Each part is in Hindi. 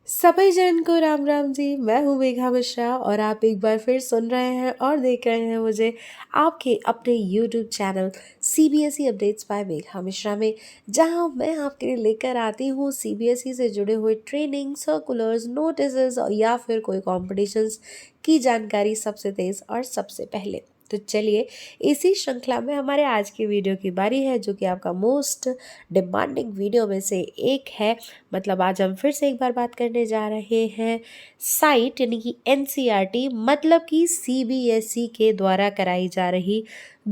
सभी जन को राम राम जी। मैं हूँ मेघा मिश्रा और आप एक बार फिर सुन रहे हैं और देख रहे हैं मुझे आपके अपने YouTube channel CBSE updates by Megha Mishra में, जहाँ मैं आपके लिए लेकर आती हूँ CBSE से जुड़े हुए ट्रेनिंग सर्कुलर्स, नोटिस और या फिर कोई कॉम्पिटिशन्स की जानकारी सबसे तेज़ और सबसे पहले। तो चलिए, इसी श्रृंखला में हमारे आज की वीडियो की बारी है, जो कि आपका मोस्ट डिमांडिंग वीडियो में से एक है। मतलब आज हम फिर से एक बार बात करने जा रहे हैं साइट यानी कि NCERT मतलब कि CBSE के द्वारा कराई जा रही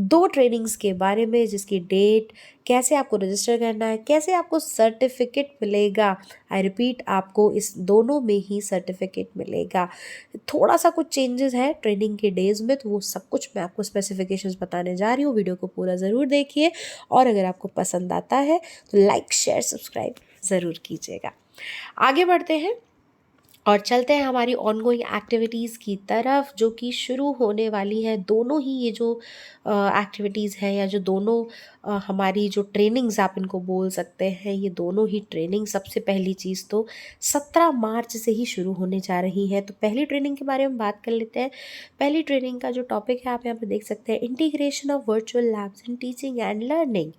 2 ट्रेनिंग्स के बारे में, जिसकी डेट, कैसे आपको रजिस्टर करना है, कैसे आपको सर्टिफिकेट मिलेगा। आई रिपीट, आपको इस दोनों में ही सर्टिफिकेट मिलेगा। थोड़ा सा कुछ चेंजेस है ट्रेनिंग के डेज में, तो वो सब कुछ मैं आपको स्पेसिफिकेशंस बताने जा रही हूँ। वीडियो को पूरा ज़रूर देखिए और अगर आपको पसंद आता है तो लाइक शेयर सब्सक्राइब ज़रूर कीजिएगा। आगे बढ़ते हैं और चलते हैं हमारी ऑनगोइंग एक्टिविटीज़ की तरफ, जो कि शुरू होने वाली है। दोनों ही ये जो एक्टिविटीज़ हैं या जो दोनों हमारी जो ट्रेनिंग्स आप इनको बोल सकते हैं, ये दोनों ही ट्रेनिंग सबसे पहली चीज़ तो 17 मार्च से ही शुरू होने जा रही है। तो पहली ट्रेनिंग के बारे में बात कर लेते हैं। पहली ट्रेनिंग का जो टॉपिक है आप यहाँ पे देख सकते हैं, integration of virtual labs in teaching and learning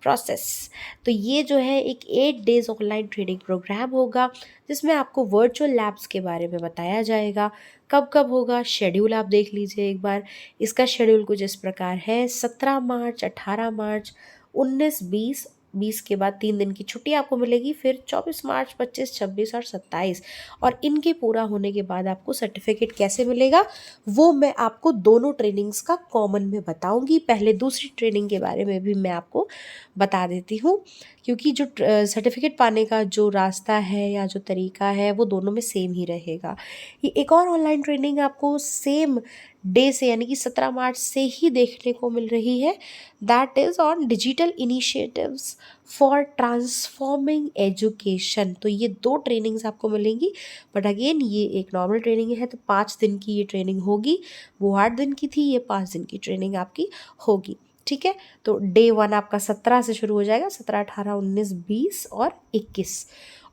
process. तो ये जो है एक 8 डेज ऑनलाइन ट्रेनिंग प्रोग्राम होगा, जिसमें आपको वर्चुअल लैब्स के बारे में बताया जाएगा। कब कब होगा, शेड्यूल आप देख लीजिए एक बार। इसका शेड्यूल कुछ इस प्रकार है: 17 मार्च, 18 मार्च, 19, 20 के बाद 3 दिन की छुट्टी आपको मिलेगी, फिर 24 मार्च, 25, 26 और 27। और इनके पूरा होने के बाद आपको सर्टिफिकेट कैसे मिलेगा, वो मैं आपको दोनों ट्रेनिंग्स का कॉमन में बताऊंगी। पहले दूसरी ट्रेनिंग के बारे में भी मैं आपको बता देती हूँ, क्योंकि जो सर्टिफिकेट पाने का जो रास्ता है या जो तरीका है वो दोनों में सेम ही रहेगा। ये एक और ऑनलाइन ट्रेनिंग आपको सेम डे से यानी कि 17 मार्च से ही देखने को मिल रही है। That is on digital initiatives for transforming education. तो ये 2 ट्रेनिंग्स आपको मिलेंगी, बट अगेन ये एक नॉर्मल ट्रेनिंग है, तो 5 दिन की ये ट्रेनिंग होगी। वो 8 दिन की थी, ये 5 दिन की ट्रेनिंग आपकी होगी। ठीक है, तो डे 1 आपका 17 से शुरू हो जाएगा, 17, 18, 19, 20 और 21।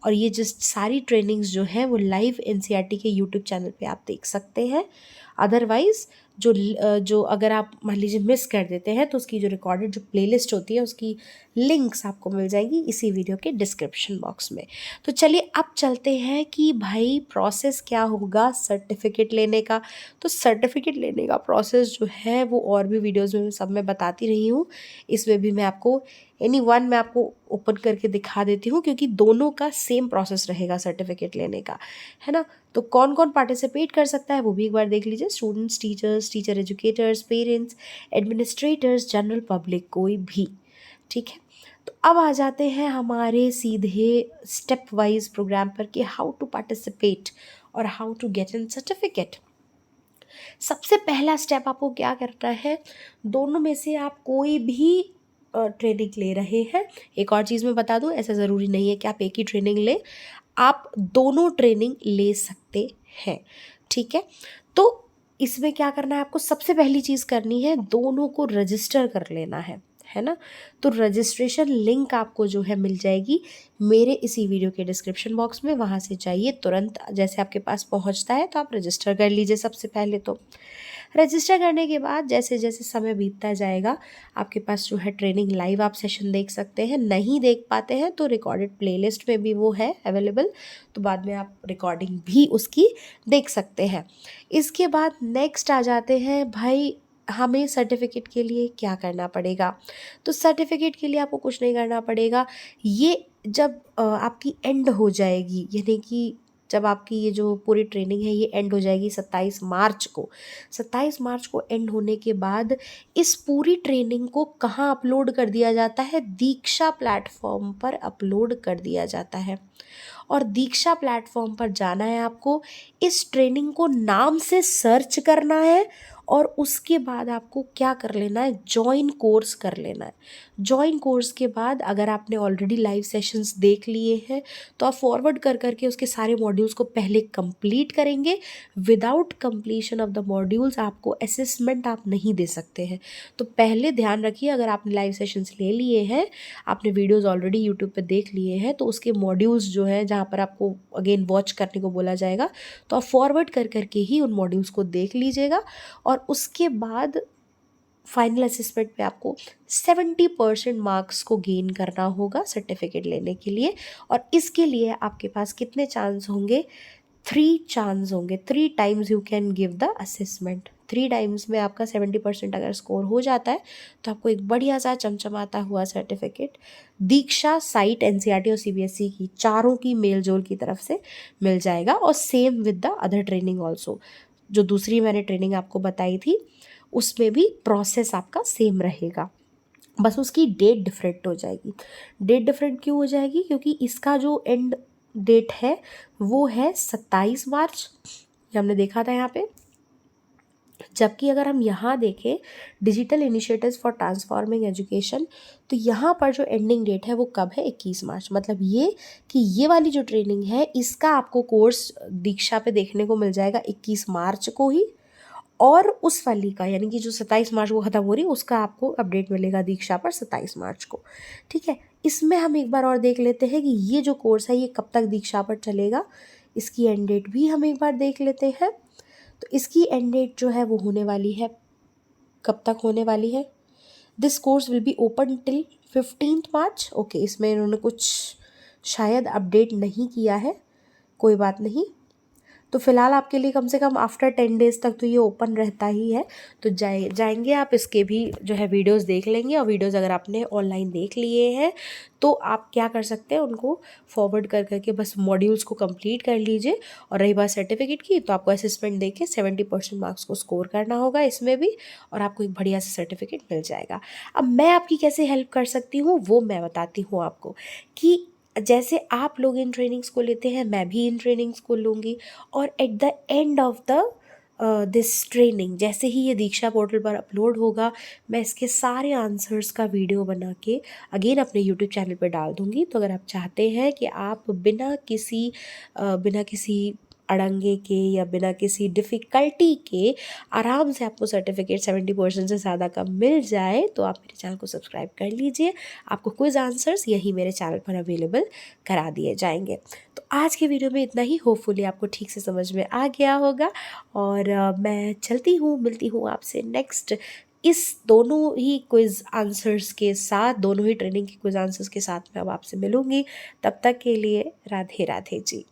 और ये जिस सारी ट्रेनिंग्स जो हैं वो लाइव NCERT के यूट्यूब चैनल पे आप देख सकते हैं। अदरवाइज़ जो अगर आप मान लीजिए मिस कर देते हैं, तो उसकी जो रिकॉर्डेड जो प्लेलिस्ट होती है उसकी लिंक्स आपको मिल जाएगी इसी वीडियो के डिस्क्रिप्शन बॉक्स में। तो चलिए अब चलते हैं कि भाई प्रोसेस क्या होगा सर्टिफिकेट लेने का। तो सर्टिफिकेट लेने का प्रोसेस जो है वो और भी वीडियोज़ में सब मैं बताती रही हूँ, इसमें भी मैं आपको मैं आपको ओपन करके दिखा देती हूँ, क्योंकि दोनों का सेम प्रोसेस रहेगा सर्टिफिकेट लेने का, है ना। तो कौन कौन पार्टिसिपेट कर सकता है वो भी एक बार देख लीजिए: students, teachers, teacher educators, parents, administrators, general public, कोई भी। ठीक है, तो अब आ जाते हैं हमारे सीधे स्टेप वाइज प्रोग्राम पर कि हाउ टू पार्टिसिपेट और how to get in certificate. सबसे पहला स्टेप आपको क्या करना है, दोनों में से आप कोई भी ट्रेनिंग ले रहे हैं। एक और चीज़ मैं बता दूं, ऐसा ज़रूरी नहीं है कि आप एक ही ट्रेनिंग लें, आप दोनों ट्रेनिंग ले सकते हैं। ठीक है, तो इसमें क्या करना है आपको, सबसे पहली चीज़ करनी है दोनों को रजिस्टर कर लेना है ना। तो रजिस्ट्रेशन लिंक आपको जो है मिल जाएगी मेरे इसी वीडियो के डिस्क्रिप्शन बॉक्स में। वहाँ से जाइए, तुरंत जैसे आपके पास पहुँचता है तो आप रजिस्टर कर लीजिए। सबसे पहले तो रजिस्टर करने के बाद जैसे जैसे समय बीतता जाएगा, आपके पास जो है ट्रेनिंग लाइव आप सेशन देख सकते हैं। नहीं देख पाते हैं तो रिकॉर्डेड प्लेलिस्ट में भी वो है अवेलेबल, तो बाद में आप रिकॉर्डिंग भी उसकी देख सकते हैं। इसके बाद नेक्स्ट आ जाते हैं भाई, हमें सर्टिफिकेट के लिए क्या करना पड़ेगा। तो सर्टिफिकेट के लिए आपको कुछ नहीं करना पड़ेगा। ये जब आपकी एंड हो जाएगी, यानी कि जब आपकी ये जो पूरी ट्रेनिंग है ये एंड हो जाएगी 27 मार्च को। 27 मार्च को एंड होने के बाद इस पूरी ट्रेनिंग को कहाँ अपलोड कर दिया जाता है, दीक्षा प्लेटफॉर्म पर अपलोड कर दिया जाता है। और दीक्षा प्लेटफॉर्म पर जाना है आपको, इस ट्रेनिंग को नाम से सर्च करना है और उसके बाद आपको क्या कर लेना है, ज्वाइन कोर्स कर लेना है। ज्वाइन कोर्स के बाद अगर आपने ऑलरेडी लाइव सेशंस देख लिए हैं तो आप फॉरवर्ड कर करके उसके सारे मॉड्यूल्स को पहले कंप्लीट करेंगे। Without completion of the modules आपको असेसमेंट आप नहीं दे सकते हैं। तो पहले ध्यान रखिए, अगर आपने लाइव सेशंस ले लिए हैं, आपने वीडियोज़ ऑलरेडी यूट्यूब पर देख लिए हैं, तो उसके मॉड्यूल्स मॉड्यूल्स जो हैं जहाँ पर आपको अगेन वॉच करने को बोला जाएगा, तो आप फॉरवर्ड कर करके ही उन मॉड्यूल्स को देख लीजिएगा। और उसके बाद फाइनल असेसमेंट में आपको 70% मार्क्स को गेन करना होगा सर्टिफिकेट लेने के लिए। और इसके लिए आपके पास कितने चांस होंगे? 3 चांस होंगे। 3 times you can give the assessment. 3 times में आपका 70% अगर स्कोर हो जाता है तो आपको एक बढ़िया सा चमचमाता हुआ सर्टिफिकेट दीक्षा, साइट, एनसीईआरटी और सीबीएसई की चारों की मेल जोल की तरफ से मिल जाएगा। और same with the other training also, जो दूसरी मैंने ट्रेनिंग आपको बताई थी उसमें भी प्रोसेस आपका सेम रहेगा, बस उसकी डेट डिफरेंट हो जाएगी। डेट डिफरेंट क्यों हो जाएगी? क्योंकि इसका जो एंड डेट है वो है 27 मार्च, ये हमने देखा था यहाँ पे। जबकि अगर हम यहाँ देखें digital initiatives for transforming education, तो यहाँ पर जो एंडिंग डेट है वो कब है? 21 मार्च। मतलब ये कि ये वाली जो ट्रेनिंग है इसका आपको कोर्स दीक्षा पे देखने को मिल जाएगा 21 मार्च को ही, और उस वाली का यानी कि जो 27 मार्च को ख़त्म हो रही है उसका आपको अपडेट मिलेगा दीक्षा पर 27 मार्च को। ठीक है, इसमें हम एक बार और देख लेते हैं कि ये जो कोर्स है ये कब तक दीक्षा पर चलेगा। इसकी एंड डेट भी हम एक बार देख लेते हैं। तो इसकी एंड डेट जो है वो होने वाली है, कब तक होने वाली है? This course will be open till 15 March. Okay, इसमें इन्होंने कुछ शायद अपडेट नहीं किया है, कोई बात नहीं। तो फिलहाल आपके लिए कम से कम आफ्टर 10 डेज़ तक तो ये ओपन रहता ही है। तो जाएंगे आप इसके भी जो है वीडियोस देख लेंगे। और वीडियोस अगर आपने ऑनलाइन देख लिए हैं तो आप क्या कर सकते हैं, उनको फॉरवर्ड कर करके बस मॉड्यूल्स को कंप्लीट कर लीजिए। और रही बात सर्टिफिकेट की, तो आपको असेसमेंट दे के 70% मार्क्स को स्कोर करना होगा इसमें भी, और आपको एक बढ़िया सा सर्टिफिकेट मिल जाएगा। अब मैं आपकी कैसे हेल्प कर सकती हूँ वो मैं बताती हूँ आपको, कि जैसे आप लोग इन ट्रेनिंग्स को लेते हैं मैं भी इन ट्रेनिंग्स को लूँगी। और at the end of the this training, जैसे ही ये दीक्षा पोर्टल पर अपलोड होगा, मैं इसके सारे आंसर्स का वीडियो बना के अगेन अपने यूट्यूब चैनल पर डाल दूँगी। तो अगर आप चाहते हैं कि आप बिना किसी अड़ंगे के या बिना किसी डिफ़िकल्टी के आराम से आपको सर्टिफिकेट 70% से ज़्यादा का मिल जाए, तो आप मेरे चैनल को सब्सक्राइब कर लीजिए। आपको क्विज़ आंसर्स यही मेरे चैनल पर अवेलेबल करा दिए जाएंगे। तो आज के वीडियो में इतना ही, होपफुली आपको ठीक से समझ में आ गया होगा। और मैं चलती हूँ, मिलती हूँ आपसे नेक्स्ट इस दोनों ही क्विज़ आंसर्स के साथ, दोनों ही ट्रेनिंग के क्विज़ आंसर्स के साथ मैं अब आपसे मिलूँगी। तब तक के लिए राधे राधे जी।